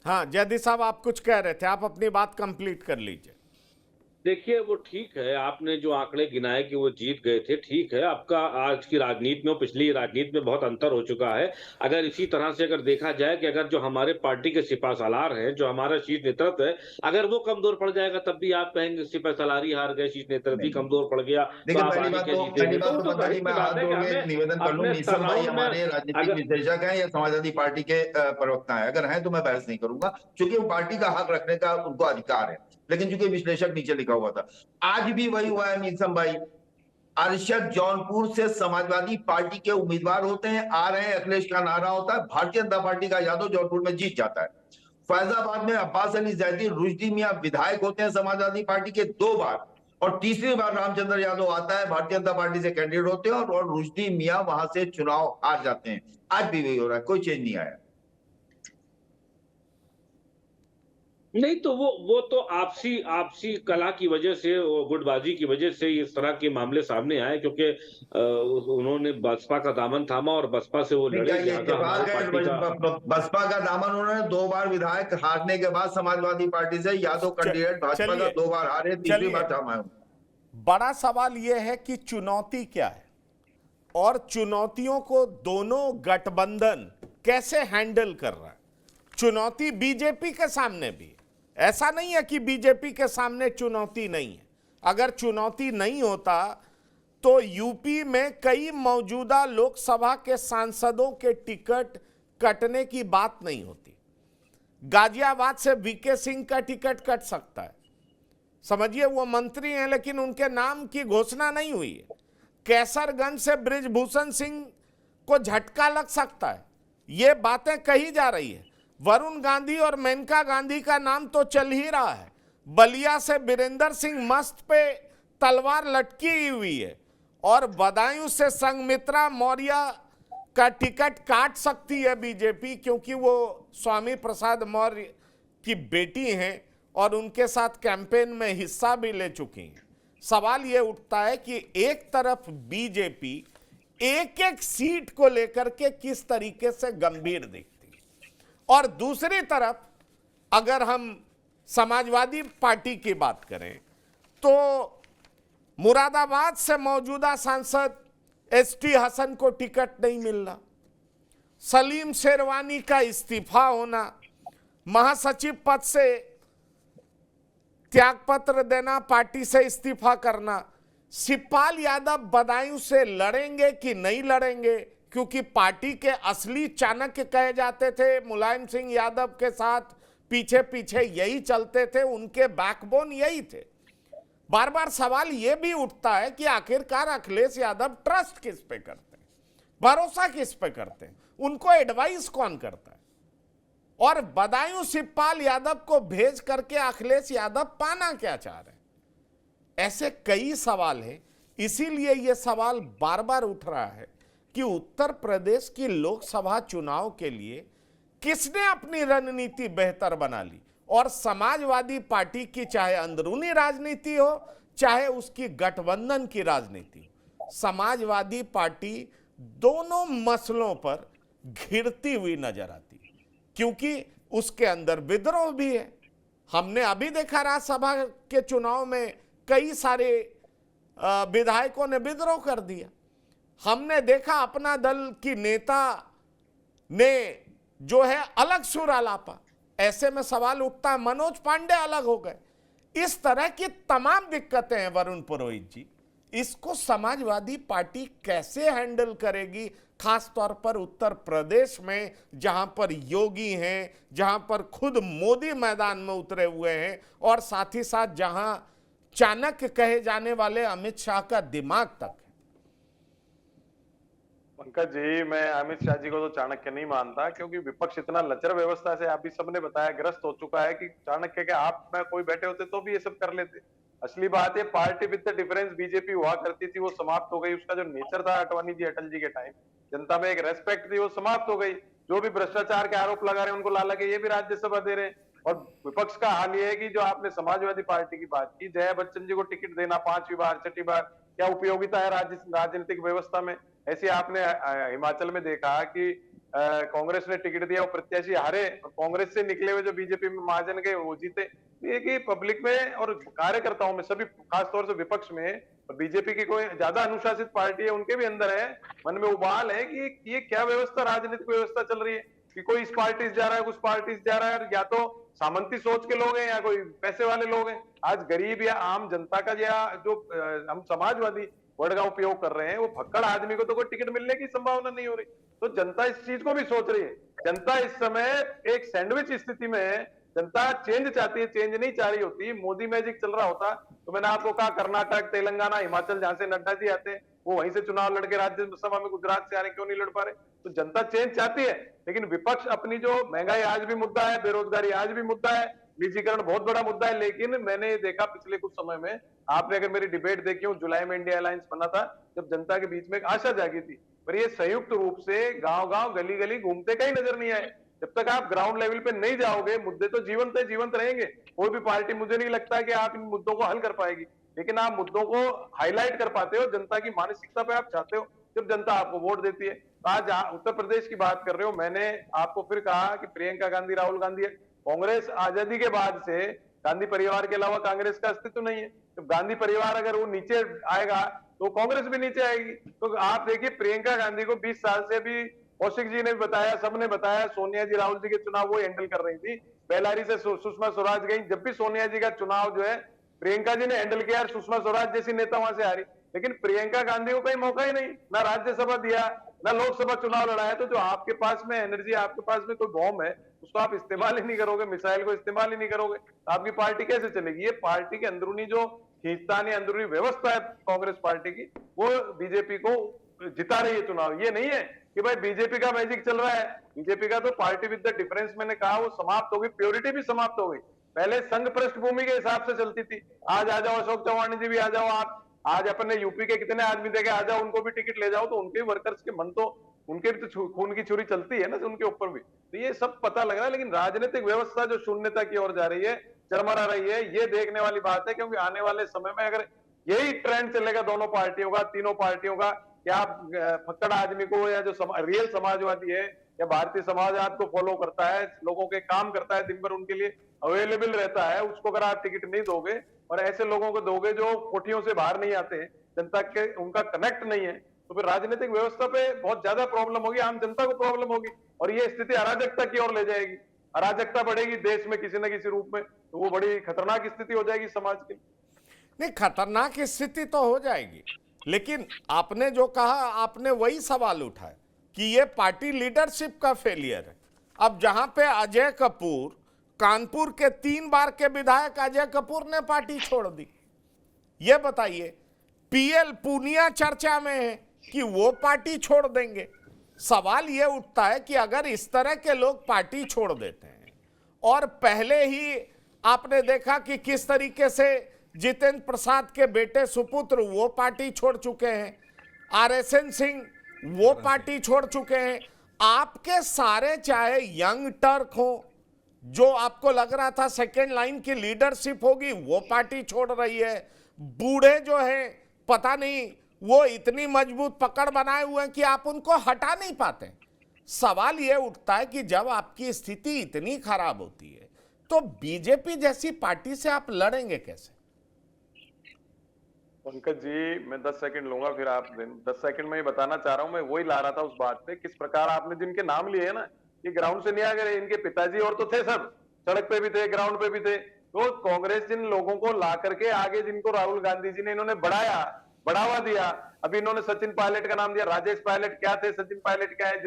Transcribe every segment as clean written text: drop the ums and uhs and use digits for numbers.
हाँ जयदीप साहब, आप कुछ कह रहे थे, आप अपनी बात कंप्लीट कर लीजिए। देखिए, वो ठीक है, आपने जो आंकड़े गिनाए कि वो जीत गए थे, ठीक है। आपका आज की राजनीति में और पिछली राजनीति में बहुत अंतर हो चुका है। अगर इसी तरह से अगर देखा जाए कि अगर जो हमारे पार्टी के सिपहसालार हैं, जो हमारा शीर्ष नेतृत्व है, अगर वो कमज़ोर पड़ जाएगा तब भी आप कहेंगे सिपहसालार ही हार गए, शीर्ष नेतृत्व ही नहीं, कमज़ोर पड़ गया, तो देखिए आप पहली आगे बात क्या तो जीतेंगे? तो वो तो पता नहीं, मैं ज़ाहिर-सी बात हाथ है कि जोड़ के हमें निवेदन कर लूं, अपने मीसम भाई सराउंड में हमारे राजनीतिक अगर विश्लेषक हैं या समाजवादी पार्टी के प्रवक्ता हैं, अगर हैं तो मैं बहस नहीं करूंगा, क्योंकि वो पार्टी का हक रखने का उनको अधिकार है। लेकिन चूंकि विश्लेषक नीचे लिखा हुआ था, आज भी वही हुआ है मीसम भाई। अरशद जौनपुर से समाजवादी पार्टी के उम्मीदवार होते हैं, आ रहे हैं, अखिलेश का नारा होता है, भारतीय जनता पार्टी का यादव जौनपुर में जीत जाता है। फैजाबाद में अब्बास अली जैदी रुश्दी मियां विधायक होते हैं समाजवादी पार्टी के 2 बार, और तीसरी बार रामचंद्र यादव आता है, भारतीय जनता पार्टी से कैंडिडेट होते हैं, और रुश्दी मियां वहां से चुनाव हार जाते हैं। आज भी वही हो रहा है, कोई चेंज नहीं आया। नहीं तो वो तो आपसी आपसी कला की वजह से और गुटबाजी की वजह से इस तरह के मामले सामने आए, क्योंकि उन्होंने बसपा का दामन थामा और बसपा से वो नहीं, क्या लड़े, ये लिहाजा हमारे इत्तेफाक है? पार्टी का बसपा का दामन उन्होंने 2 बार विधायक हारने के बाद समाजवादी पार्टी से, यादव कैंडिडेट भाजपा का चलिए 2 बार हारे, तीसरी चलिए, बार थामा है। बड़ा सवाल यह है कि चुनौती क्या है और चुनौतियों को दोनों गठबंधन कैसे हैंडल कर रहा है। चुनौती बीजेपी के सामने भी है, ऐसा नहीं है कि बीजेपी के सामने चुनौती नहीं है। अगर चुनौती नहीं होता तो यूपी में कई मौजूदा लोकसभा के सांसदों के टिकट कटने की बात नहीं होती। गाजियाबाद से वीके सिंह का टिकट कट सकता है, समझिए, वो मंत्री हैं लेकिन उनके नाम की घोषणा नहीं हुई है। कैसरगंज से बृजभूषण सिंह को झटका लग सकता है, ये बातें कही जा रही है। वरुण गांधी और मेनका गांधी का नाम तो चल ही रहा है। बलिया से बीरेंद्र सिंह मस्त पे तलवार लटकी हुई है, और बदायूं से संघमित्रा मौर्य का टिकट काट सकती है बीजेपी, क्योंकि वो स्वामी प्रसाद मौर्य की बेटी हैं और उनके साथ कैंपेन में हिस्सा भी ले चुकी हैं। सवाल यह उठता है कि एक तरफ बीजेपी एक एक सीट को लेकर के किस तरीके से गंभीर दिखती है, और दूसरी तरफ अगर हम समाजवादी पार्टी की बात करें तो मुरादाबाद से मौजूदा सांसद एसटी हसन को टिकट नहीं मिल रहा, सलीम शेरवानी का इस्तीफा होना, महासचिव पद से त्यागपत्र देना, पार्टी से इस्तीफा करना। शिवपाल यादव बदायूं से लड़ेंगे कि नहीं लड़ेंगे, क्योंकि पार्टी के असली चाणक्य कहे जाते थे, मुलायम सिंह यादव के साथ पीछे पीछे यही चलते थे, उनके बैकबोन यही थे। बार बार सवाल यह भी उठता है कि आखिरकार अखिलेश यादव ट्रस्ट किस पे करते हैं, भरोसा किस पे करते हैं, उनको एडवाइस कौन करता है, और बदायूं शिवपाल यादव को भेज करके अखिलेश यादव पाना क्या चाह रहे हैं। ऐसे कई सवाल हैं। इसीलिए यह सवाल बार बार उठ रहा है कि उत्तर प्रदेश की लोकसभा चुनाव के लिए किसने अपनी रणनीति बेहतर बना ली, और समाजवादी पार्टी की चाहे अंदरूनी राजनीति हो चाहे उसकी गठबंधन की राजनीति हो, समाजवादी पार्टी दोनों मसलों पर घिरती हुई नजर आती है, क्योंकि उसके अंदर विद्रोह भी है। हमने अभी देखा राज्यसभा के चुनाव में कई सारे विधायकों ने विद्रोह कर दिया। हमने देखा अपना दल की नेता ने जो है अलग सुर आलापा। ऐसे में सवाल उठता है, मनोज पांडे अलग हो गए। इस तरह की तमाम दिक्कतें हैं वरुण पुरोहित जी, इसको समाजवादी पार्टी कैसे हैंडल करेगी, खास तौर पर उत्तर प्रदेश में जहां पर योगी हैं, जहां पर खुद मोदी मैदान में उतरे हुए हैं, और साथ ही साथ जहां चाणक्य कहे जाने वाले अमित शाह का दिमाग तक है। पंकज जी, मैं अमित शाह जी को तो चाणक्य नहीं मानता, क्योंकि विपक्ष इतना लचर व्यवस्था से आप भी सबने बताया ग्रस्त हो चुका है कि चाणक्य के आप में कोई बैठे होते तो भी ये सब कर लेते। असली बात है, party with the difference BJP हुआ करती थी, वो समाप्त हो गई। उसका जो नेचर था अडवाणी जी, अटल जी के टाइम जनता में एक रेस्पेक्ट थी, वो समाप्त हो गई। जो भी भ्रष्टाचार के आरोप लगा रहे हैं उनको ला लगे ये भी राज्यसभा दे रहे हैं। और विपक्ष का हाल ये है कि जो आपने समाजवादी पार्टी की बात की, जया बच्चन जी को टिकट देना 5वीं बार 6ठी बार, क्या उपयोगिता है राजनीतिक व्यवस्था में? ऐसे आपने हिमाचल में देखा कि कांग्रेस ने टिकट दिया, वो प्रत्याशी हारे, और कांग्रेस से निकले हुए जो बीजेपी में महाजन गए वो जीते। तो ये कि पब्लिक में और कार्यकर्ताओं में सभी, खासतौर से विपक्ष में, बीजेपी की कोई ज्यादा अनुशासित पार्टी है उनके भी अंदर है, मन में उबाल है कि ये क्या व्यवस्था, राजनीतिक व्यवस्था चल रही है कि कोई इस पार्टी से जा रहा है, उस पार्टी से जा रहा है, या तो सामंती सोच के लोग हैं या कोई पैसे वाले लोग हैं। आज गरीब या आम जनता का, या जो हम समाजवादी वर्ड का उपयोग कर रहे हैं, वो भक्कड़ आदमी को तो कोई टिकट मिलने की संभावना नहीं हो रही। तो जनता इस चीज को भी सोच रही है। जनता इस समय एक सैंडविच स्थिति में है। जनता चेंज चाहती है, चेंज नहीं चाह रही होती। मोदी मैजिक चल रहा होता तो मैंने आपको कहा, कर्नाटक, तेलंगाना, हिमाचल, जहां से नड्डा जी आते हैं, वो वहीं से चुनाव लड़के राज्यसभा में गुजरात से आ रहे, क्यों नहीं लड़ पा रहे? तो जनता चेंज चाहती है, लेकिन विपक्ष अपनी, जो महंगाई आज भी मुद्दा है, बेरोजगारी आज भी मुद्दा है, निजीकरण बहुत बड़ा मुद्दा है। लेकिन मैंने ये देखा पिछले कुछ समय में, आपने अगर मेरी डिबेट देखी हो, जुलाई में इंडिया अलायंस बना था, जब जनता के बीच में एक आशा जागी थी, पर ये संयुक्त रूप से गांव गांव, गली गली घूमते कहीं नजर नहीं आए। जब तक आप ग्राउंड लेवल पे नहीं जाओगे, मुद्दे तो जीवंत है, जीवंत रहेंगे। कोई भी पार्टी, मुझे नहीं लगता कि आप इन मुद्दों को हल कर पाएगी, लेकिन आप मुद्दों को हाईलाइट कर पाते हो, जनता की मानसिकता पे आप चाहते हो, जब जनता आपको वोट देती है। आज उत्तर प्रदेश की बात कर रहे हो, मैंने आपको फिर कहा कि प्रियंका गांधी, राहुल गांधी है। कांग्रेस आजादी के बाद से गांधी परिवार के अलावा कांग्रेस का अस्तित्व नहीं है। जब गांधी परिवार अगर वो नीचे आएगा तो कांग्रेस भी नीचे आएगी। तो आप देखिए, प्रियंका गांधी को 20 साल से, अभी कौशिक जी ने भी बताया, सबने बताया, सोनिया जी, राहुल जी के चुनाव वो हैंडल कर रही थी। बेलारी से सुषमा स्वराज गई, जब भी सोनिया जी का चुनाव जो है प्रियंका जी ने हैंडल किया। सुषमा स्वराज जैसी नेता वहां से आ रही, लेकिन प्रियंका गांधी को कहीं मौका ही नहीं, ना राज्यसभा दिया, ना लोकसभा चुनाव लड़ाया। तो जो आपके पास में एनर्जी, आपके पास में कोई बॉम्ब है, उसको आप इस्तेमाल ही नहीं करोगे, मिसाइल को इस्तेमाल ही नहीं करोगे, तो आपकी पार्टी कैसे चलेगी? ये पार्टी के अंदरूनी जो खींचतान या अंदरूनी व्यवस्था है कांग्रेस पार्टी की, वो बीजेपी को जिता रही है चुनाव। ये नहीं है कि भाई बीजेपी का मैजिक चल रहा है। बीजेपी का तो पार्टी विद द डिफरेंस, मैंने कहा, वो समाप्त हो गई, प्योरिटी भी समाप्त हो गई। पहले संघ पृष्ठभूमि के हिसाब से चलती थी। आज आ जाओ, अशोक चौहान जी भी आ जाओ, आप आज अपने यूपी के कितने आदमी देखे, आ जाओ, उनको भी टिकट ले जाओ, तो उनके वर्कर्स के मन, तो उनके भी तो खून की छुरी चलती है ना, उनके ऊपर भी। तो ये सब पता लग रहा है, लेकिन राजनीतिक व्यवस्था जो शून्यता की ओर जा रही है, चरमरा रही है, ये देखने वाली बात है। क्योंकि आने वाले समय में अगर यही ट्रेंड चलेगा दोनों पार्टियों का, तीनों पार्टियों का, कि आप फक्कड़ आदमी को, या जो रियल समाजवादी है या भारतीय समाजवाद को फॉलो करता है, लोगों के काम करता है, दिन भर उनके लिए अवेलेबल रहता है, उसको अगर आप टिकट नहीं दोगे और ऐसे लोगों को दोगे जो कोठियों से बाहर नहीं आते, जनता के उनका कनेक्ट नहीं है, तो फिर राजनीतिक व्यवस्था पे बहुत ज्यादा प्रॉब्लम होगी, आम जनता को प्रॉब्लम होगी, और ये स्थिति अराजकता की ओर ले जाएगी। अराजकता बढ़ेगी देश में किसी न किसी रूप में, तो वो बड़ी खतरनाक स्थिति हो जाएगी समाज की। नहीं, खतरनाक स्थिति तो हो जाएगी, लेकिन आपने जो कहा, आपने वही सवाल उठाया कि ये पार्टी लीडरशिप का फेलियर है। अब जहां पे अजय कपूर, कानपुर के 3 बार के विधायक अजय कपूर ने पार्टी छोड़ दी, ये बताइए, पीएल पूनिया चर्चा में है कि वो पार्टी छोड़ देंगे। सवाल ये उठता है कि अगर इस तरह के लोग पार्टी छोड़ देते हैं, और पहले ही आपने देखा कि किस तरीके से जितेंद्र प्रसाद के बेटे सुपुत्र वो पार्टी छोड़ चुके हैं, आरएसएन सिंह वो पार्टी छोड़ चुके हैं, आपके सारे चाहे यंग टर्क हो, जो आपको लग रहा था सेकेंड लाइन की लीडरशिप होगी, वो पार्टी छोड़ रही है, बूढ़े जो हैं पता नहीं वो इतनी मजबूत पकड़ बनाए हुए हैं कि आप उनको हटा नहीं पाते। सवाल ये उठता है कि जब आपकी स्थिति इतनी खराब होती है तो बीजेपी जैसी पार्टी से आप लड़ेंगे कैसे? पंकज जी, मैं 10 सेकंड लूंगा, फिर आप 10 सेकंड में ही बताना चाह रहा हूं। मैं वही ला रहा था उस बात पे, किस प्रकार आपने जिनके नाम लिए है ना, ये ग्राउंड से नहीं आ गए, इनके पिताजी और तो थे, सब सड़क पे भी थे, ग्राउंड पे भी थे। तो कांग्रेस जिन लोगों को ला करके आगे, जिनको राहुल गांधी जी ने इन्होंने बढ़ावा दिया, अभी इन्होंने सचिन पायलट का नाम दिया, राजेश पायलट क्या थे, सचिन पायलट क्या है,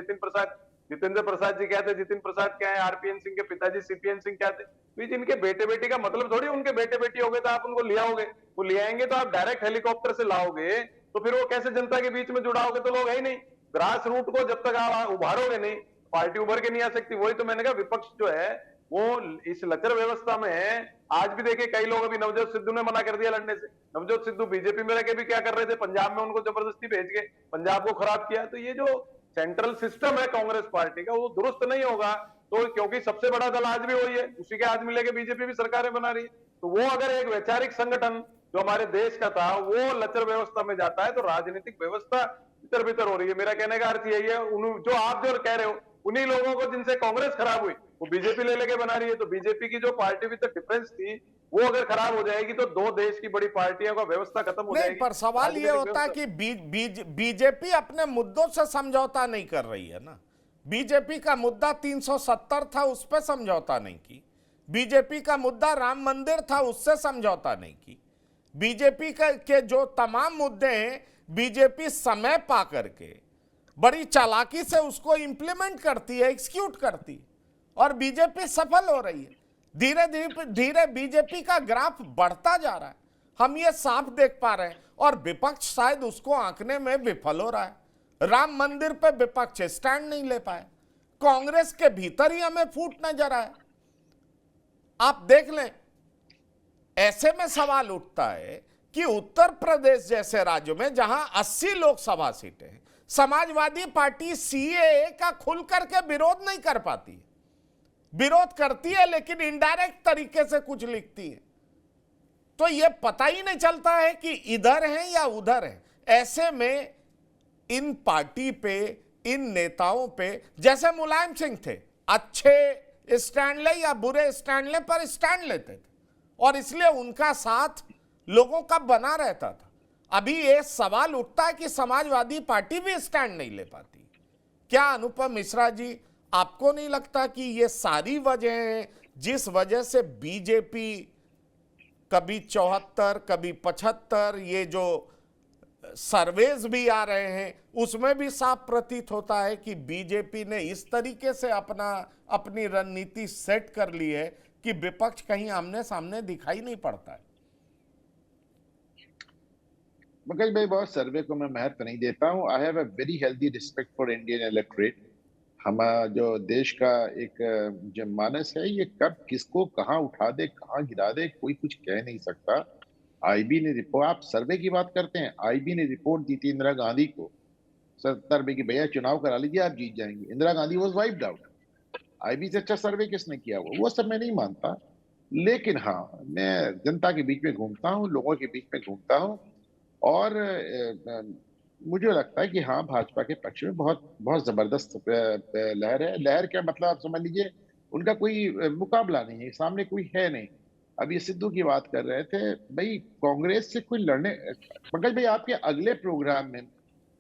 जितेंद्र प्रसाद जी क्या थे, जितिन प्रसाद क्या है, आरपीएन सिंह के पिताजी सीपीएन सिंह क्या थे। तो जिनके बेटे बेटी का मतलब थोड़ी उनके बेटे बेटी हो गए तो आप उनको ले आओगे, वो ले आएंगे तो आप डायरेक्ट हेलीकॉप्टर से लाओगे, तो फिर वो कैसे जनता के बीच में जुड़ाओगे? तो लोग है ही नहीं। ग्रास रूट को जब तक आप उभारोगे नहीं, पार्टी उभर के नहीं आ सकती। वही तो मैंने कहा, विपक्ष जो है वो इस लचर व्यवस्था में है। आज भी देखिए, कई लोग, अभी नवजोत सिद्धू ने मना कर दिया लड़ने से। नवजोत सिद्धू बीजेपी में रह के भी क्या कर रहे थे, पंजाब में उनको जबरदस्ती भेज के पंजाब को खराब किया। तो ये जो सेंट्रल सिस्टम है कांग्रेस पार्टी का, वो दुरुस्त नहीं होगा। तो क्योंकि सबसे बड़ा दल आज भी वही है, उसी के आदमी लेके बीजेपी भी सरकारें बना रही है। तो वो अगर एक वैचारिक संगठन जो हमारे देश का था, वो लचर व्यवस्था में जाता है, तो राजनीतिक व्यवस्था इतर बितर हो रही है। मेरा कहने का अर्थ यही है, जो आप जो कह रहे हो उन्हीं लोगों को जिनसे कांग्रेस खराब हुई वो बीजेपी ले लेके बना रही है। तो बीजेपी की जो पार्टी विद डिफरेंस थी वो अगर खराब हो जाएगी तो दो देश की बड़ी पार्टियों का व्यवस्था खत्म हो नहीं, जाएगी। पर सवाल ये राजनीतिक होता है व्यवस्था कि बीजेपी अपने मुद्दों से समझौता नहीं कर रही है ना। बीजेपी का मुद्दा 370 था, उस पर समझौता नहीं की। बीजेपी का मुद्दा राम मंदिर था, उससे समझौता नहीं की। बीजेपी के जो तमाम मुद्दे हैं, बीजेपी समय पा करके बड़ी चालाकी से उसको इंप्लीमेंट करती है, एग्जीक्यूट करती है, और बीजेपी सफल हो रही है। धीरे धीरे धीरे बीजेपी का ग्राफ बढ़ता जा रहा है, हम ये साफ देख पा रहे हैं, और विपक्ष शायद उसको आंकने में विफल हो रहा है। राम मंदिर पे विपक्ष स्टैंड नहीं ले पाए, कांग्रेस के भीतर ही हमें फूट नजर आया। आप देख लें, ऐसे में सवाल उठता है कि उत्तर प्रदेश जैसे राज्यों में जहां 80 लोकसभा सीटें हैं, समाजवादी पार्टी सीएए का खुल करके विरोध नहीं कर पाती है। विरोध करती है लेकिन इनडायरेक्ट तरीके से कुछ लिखती है, तो यह पता ही नहीं चलता है कि इधर है या उधर है। ऐसे में इन पार्टी पे, इन नेताओं पे, जैसे मुलायम सिंह थे, अच्छे स्टैंड ले या बुरे स्टैंड ले, पर स्टैंड लेते थे, और इसलिए उनका साथ लोगों का बना रहता था। अभी ये सवाल उठता है कि समाजवादी पार्टी भी स्टैंड नहीं ले पाती। क्या अनुपम मिश्रा जी, आपको नहीं लगता कि ये सारी वजह हैं जिस वजह से बीजेपी कभी 74, कभी 75, ये जो सर्वेज भी आ रहे हैं उसमें भी साफ प्रतीत होता है कि बीजेपी ने इस तरीके से अपनी रणनीति सेट कर ली है कि विपक्ष कहीं आमने सामने दिखाई नहीं पड़ता है। पंकज भाई, बहुत सर्वे को मैं महत्व नहीं देता हूँ। I have a very healthy respect for Indian electorate. हमारा जो देश का एक जनमानस है, ये कब किसको कहाँ उठा दे, कहाँ गिरा दे, कोई कुछ कह नहीं सकता। आईबी ने रिपोर्ट, आप सर्वे की बात करते हैं, आईबी ने रिपोर्ट दी थी इंदिरा गांधी को 70 में कि भैया चुनाव करा लीजिए, आप जीत जाएंगे। Indira Gandhi was wiped out. IB से अच्छा सर्वे किसने किया? वो सब मैं नहीं मानता, लेकिन हाँ, मैं जनता के बीच में घूमता हूँ, लोगों के बीच में घूमता हूँ, और मुझे लगता है कि हाँ, भाजपा के पक्ष में बहुत बहुत जबरदस्त लहर है। लहर क्या मतलब, आप समझ लीजिए उनका कोई मुकाबला नहीं है, सामने कोई है नहीं। अब ये सिद्धू की बात कर रहे थे, भाई कांग्रेस से कोई लड़ने, पंकज भाई आपके अगले प्रोग्राम में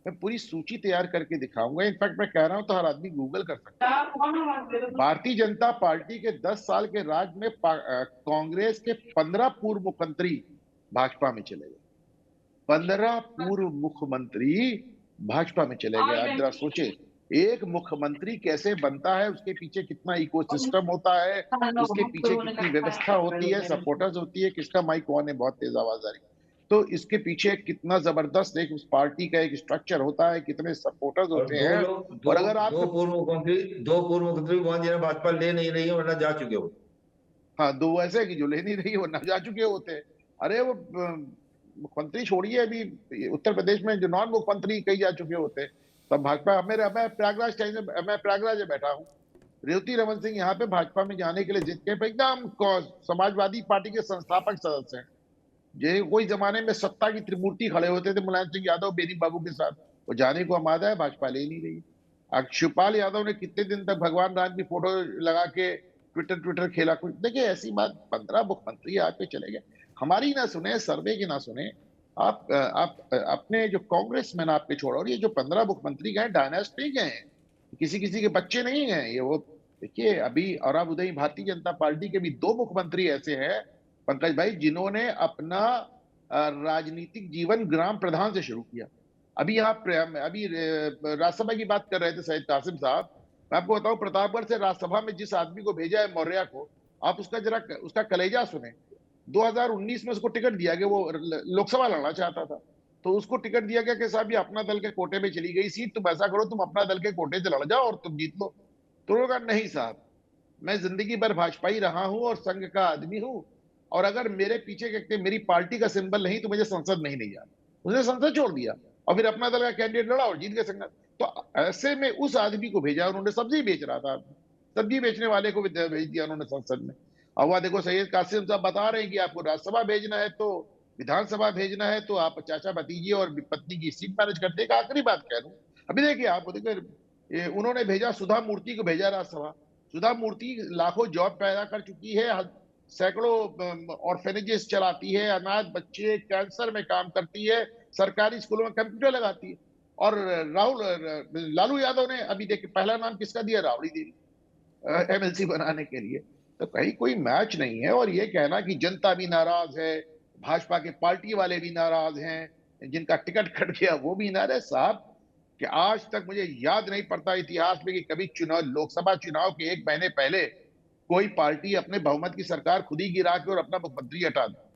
मैं पूरी सूची तैयार करके दिखाऊंगा। इनफैक्ट मैं कह रहा हूं तो हर आदमी गूगल कर सकता है। भारतीय जनता पार्टी के 10 साल के राज में कांग्रेस के 15 पूर्व मुख्यमंत्री भाजपा में चले गए। 15 पूर्व मुख्यमंत्री भाजपा में चले गए। आप जरा सोचे, एक मुख्यमंत्री कैसे बनता है, उसके पीछे कितना इकोसिस्टम होता है, उसके पीछे कितनी व्यवस्था होती है, सपोर्टर्स होती है। किसका माइक कौन है? बहुत तेज आवाज आ रही है। तो इसके पीछे कितना जबरदस्त एक उस पार्टी का एक स्ट्रक्चर होता है, कितने सपोर्टर्स होते हैं। और अगर आप दो पूर्व मुख्यमंत्री वहां जिन्हें भाजपा ले नहीं रही है वरना जा चुके हो। हाँ, दो ऐसे कि जो ले नहीं रही, वो ना जा चुके होते हैं। अरे वो मुख्यमंत्री छोड़िए, अभी उत्तर प्रदेश में जो नॉन मुख्यमंत्री कई जा चुके होते हैं। तब भाजपा, मैं प्रयागराज में बैठा हूँ, रेवती रमन सिंह यहाँ पे भाजपा में जाने के लिए जिद के एकदम समाजवादी पार्टी के संस्थापक सदस्य हैं। जो कोई जमाने में सत्ता की त्रिमूर्ति खड़े होते थे, मुलायम सिंह यादव, बेनी बाबू के साथ, वो जाने को आमादा है, भाजपा ले नहीं रही। शिवपाल यादव ने कितने दिन तक भगवान राम की फोटो लगा के ट्विटर खेला कुछ। देखिए ऐसी बात, 15 मुख्यमंत्री आके चले गए। हमारी ना सुने, सर्वे की ना सुने, आप अपने जो कांग्रेसमैन आपके छोड़ो, और ये जो 15 मुख्यमंत्री गए डायनास्टी गए हैं, किसी किसी के बच्चे नहीं गए ये। वो देखिए अभी, और अब उधर भारतीय जनता पार्टी के भी 2 मुख्यमंत्री ऐसे हैं पंकज भाई, जिन्होंने अपना राजनीतिक जीवन ग्राम प्रधान से शुरू किया। अभी आप अभी राज्यसभा की बात कर रहे थे सैयद कासिम साहब, मैं आपको बताऊं, प्रतापगढ़ से राज्यसभा में जिस आदमी को भेजा है मौर्या को, आप उसका जरा उसका कलेजा सुने। 2019 में उसको टिकट दिया गया, वो लोकसभा लड़ना चाहता था, तो उसको टिकट दिया गया कि साहब ये अपना दल के कोटे में चली गई सीट, तुम ऐसा करो तुम अपना दल के कोटे से लड़ जाओ और तुम जीत लो। तो उन्होंने कहा नहीं साहब, मैं जिंदगी भर भाजपा ही रहा हूं और संघ का आदमी हूं, और अगर मेरे पीछे कहते मेरी पार्टी का सिंबल नहीं तो मुझे संसद में ही नहीं जाना। उसने संसद छोड़ दिया और फिर अपना दल का कैंडिडेट लड़ा और जीत गए संसद। तो ऐसे में उस आदमी को भेजा, उन्होंने सब्जी बेच रहा था, सब्जी बेचने वाले को भेज दिया उन्होंने संसद में। और वह देखो सैयद कासिम साहब बता रहे हैं कि आपको राज्यसभा भेजना है तो विधानसभा भेजना है तो आप चाचा भतीजे और पत्नी की सीट मैनेज करते हैं। आखिरी बात कह दूं, अभी देखिए आप देखिए उन्होंने भेजा, सुधा मूर्ति को भेजा राज्यसभा। सुधा मूर्ति लाखों जॉब पैदा कर चुकी है, सैकड़ों ऑर्फेनेजेस चलाती है, अनाथ बच्चे कैंसर में काम करती है, सरकारी स्कूलों में कंप्यूटर लगाती है। और लालू यादव ने अभी देखिए पहला नाम किसका दिया, राबड़ी देवी, एमएलसी बनाने के लिए। तो कहीं कोई मैच नहीं है। और ये कहना कि जनता भी नाराज है, भाजपा के पार्टी वाले भी नाराज हैं, जिनका टिकट कट गया वो भी नाराज है साहब, कि आज तक मुझे याद नहीं पड़ता इतिहास में कि कभी चुनाव, लोकसभा चुनाव के 1 महीने पहले कोई पार्टी अपने बहुमत की सरकार खुद ही गिरा के और अपना मुख्यमंत्री हटा दे।